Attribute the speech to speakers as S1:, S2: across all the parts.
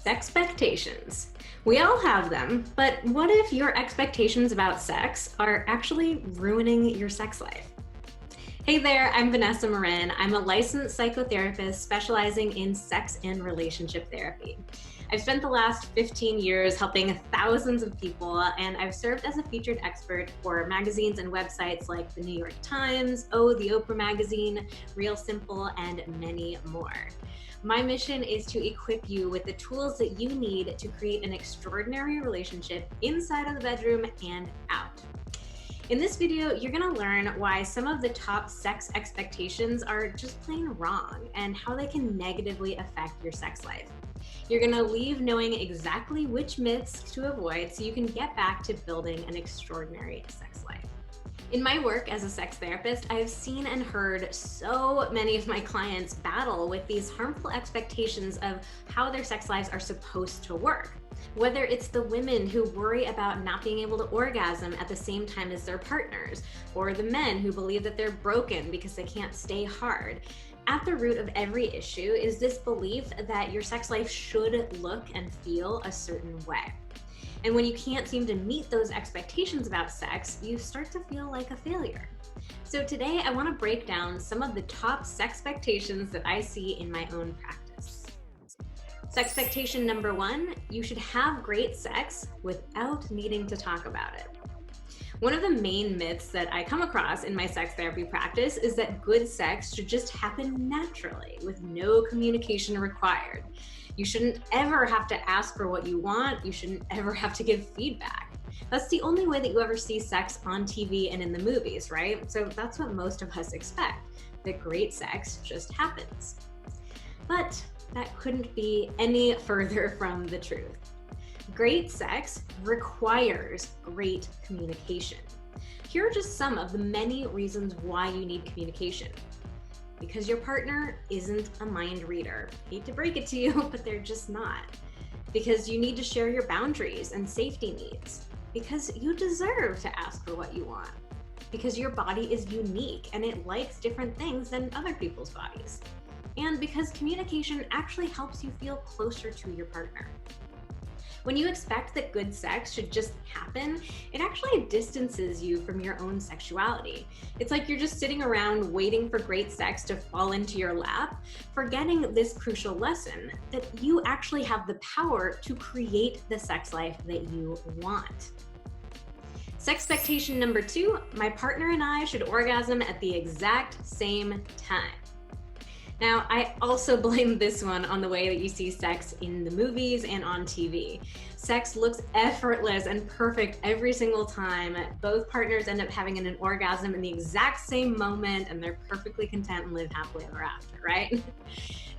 S1: Sexpectations. We all have them, but what if your expectations about sex are actually ruining your sex life? Hey there, I'm Vanessa Marin. I'm a licensed psychotherapist specializing in sex and relationship therapy. I've spent the last 15 years helping thousands of people, and I've served as a featured expert for magazines and websites like the New York Times, the Oprah Magazine, Real Simple, and many more. My mission is to equip you with the tools that you need to create an extraordinary relationship inside of the bedroom and out. In this video, you're gonna learn why some of the top sex expectations are just plain wrong and how they can negatively affect your sex life. You're gonna leave knowing exactly which myths to avoid so you can get back to building an extraordinary sex life. In my work as a sex therapist, I have seen and heard so many of my clients battle with these harmful expectations of how their sex lives are supposed to work. Whether it's the women who worry about not being able to orgasm at the same time as their partners, or the men who believe that they're broken because they can't stay hard. At the root of every issue is this belief that your sex life should look and feel a certain way. And when you can't seem to meet those expectations about sex, you start to feel like a failure. So today I want to break down some of the top sexpectations that I see in my own practice. Sexpectation number 1, you should have great sex without needing to talk about it. One of the main myths that I come across in my sex therapy practice is that good sex should just happen naturally with no communication required. You shouldn't ever have to ask for what you want. You shouldn't ever have to give feedback. That's the only way that you ever see sex on TV and in the movies, right? So that's what most of us expect, that great sex just happens. But that couldn't be any further from the truth. Great sex requires great communication. Here are just some of the many reasons why you need communication. Because your partner isn't a mind reader. Hate to break it to you, but they're just not. Because you need to share your boundaries and safety needs. Because you deserve to ask for what you want. Because your body is unique and it likes different things than other people's bodies. And because communication actually helps you feel closer to your partner. When you expect that good sex should just happen, it actually distances you from your own sexuality. It's like you're just sitting around waiting for great sex to fall into your lap, forgetting this crucial lesson that you actually have the power to create the sex life that you want. Sexpectation number 2, my partner and I should orgasm at the exact same time. Now, I also blame this one on the way that you see sex in the movies and on TV. Sex looks effortless and perfect every single time. Both partners end up having an orgasm in the exact same moment, and they're perfectly content and live happily ever after, right?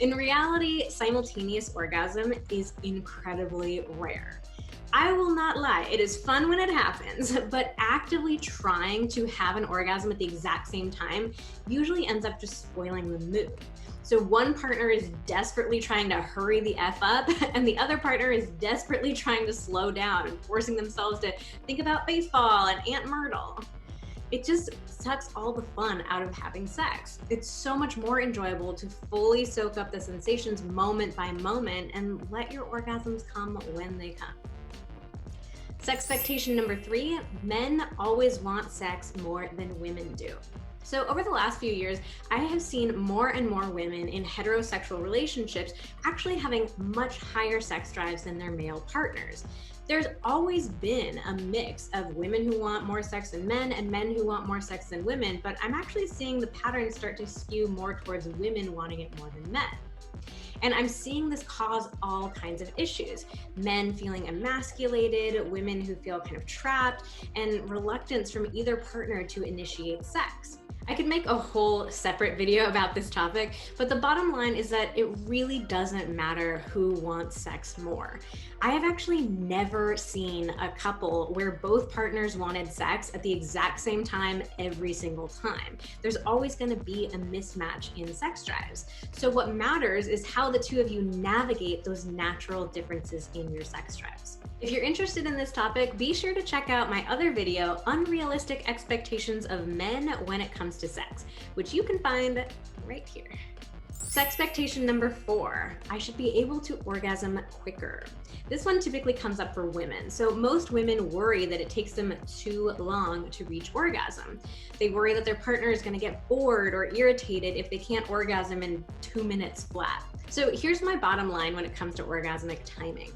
S1: In reality, simultaneous orgasm is incredibly rare. I will not lie, it is fun when it happens, but actively trying to have an orgasm at the exact same time usually ends up just spoiling the mood. So one partner is desperately trying to hurry the F up, and the other partner is desperately trying to slow down and forcing themselves to think about baseball and Aunt Myrtle. It just sucks all the fun out of having sex. It's so much more enjoyable to fully soak up the sensations moment by moment and let your orgasms come when they come. Sexpectation number 3, men always want sex more than women do. So over the last few years, I have seen more and more women in heterosexual relationships actually having much higher sex drives than their male partners. There's always been a mix of women who want more sex than men and men who want more sex than women, but I'm actually seeing the pattern start to skew more towards women wanting it more than men. And I'm seeing this cause all kinds of issues. Men feeling emasculated, women who feel kind of trapped, and reluctance from either partner to initiate sex. I could make a whole separate video about this topic, but the bottom line is that it really doesn't matter who wants sex more. I have actually never seen a couple where both partners wanted sex at the exact same time every single time. There's always going to be a mismatch in sex drives. So what matters is how the two of you navigate those natural differences in your sex drives. If you're interested in this topic, be sure to check out my other video, Unrealistic Expectations of Men When It Comes to Sex, which you can find right here. Sexpectation number 4, I should be able to orgasm quicker. This one typically comes up for women. So most women worry that it takes them too long to reach orgasm. They worry that their partner is going to get bored or irritated if they can't orgasm in 2 minutes flat. So here's my bottom line when it comes to orgasmic timing.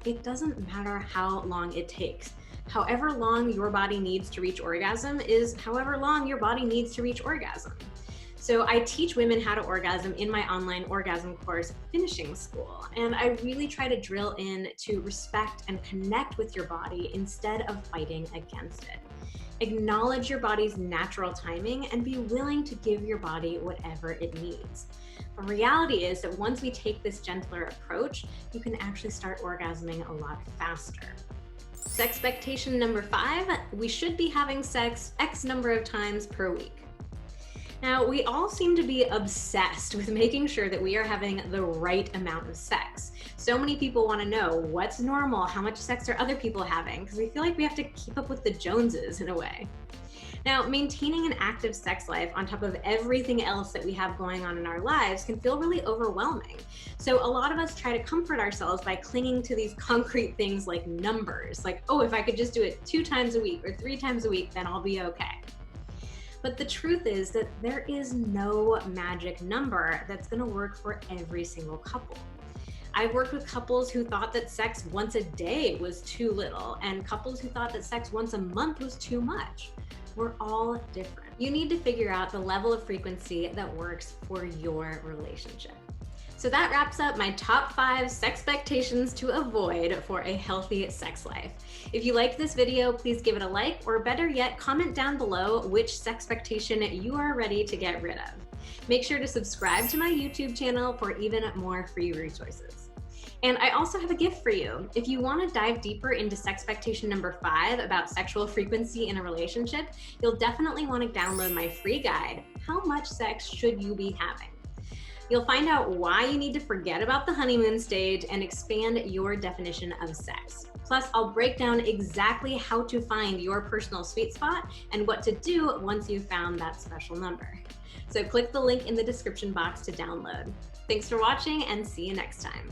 S1: It doesn't matter how long it takes. However long your body needs to reach orgasm is however long your body needs to reach orgasm. So I teach women how to orgasm in my online orgasm course, Finishing School. And I really try to drill in to respect and connect with your body instead of fighting against it. Acknowledge your body's natural timing and be willing to give your body whatever it needs. The reality is that once we take this gentler approach, you can actually start orgasming a lot faster. Sexpectation number 5, we should be having sex X number of times per week. Now, we all seem to be obsessed with making sure that we are having the right amount of sex. So many people want to know what's normal, how much sex are other people having, because we feel like we have to keep up with the Joneses in a way. Now, maintaining an active sex life on top of everything else that we have going on in our lives can feel really overwhelming. So a lot of us try to comfort ourselves by clinging to these concrete things like numbers, like, oh, if I could just do it 2 times a week or 3 times a week, then I'll be okay. But the truth is that there is no magic number that's going to work for every single couple. I've worked with couples who thought that sex once a day was too little, and couples who thought that sex once a month was too much. We're all different. You need to figure out the level of frequency that works for your relationship. So that wraps up my top 5 sexpectations to avoid for a healthy sex life. If you liked this video, please give it a like, or better yet, comment down below which sexpectation you are ready to get rid of. Make sure to subscribe to my YouTube channel for even more free resources. And I also have a gift for you. If you want to dive deeper into sexpectation number 5 about sexual frequency in a relationship, you'll definitely want to download my free guide, How Much Sex Should You Be Having? You'll find out why you need to forget about the honeymoon stage and expand your definition of sex. Plus, I'll break down exactly how to find your personal sweet spot and what to do once you've found that special number. So click the link in the description box to download. Thanks for watching and see you next time.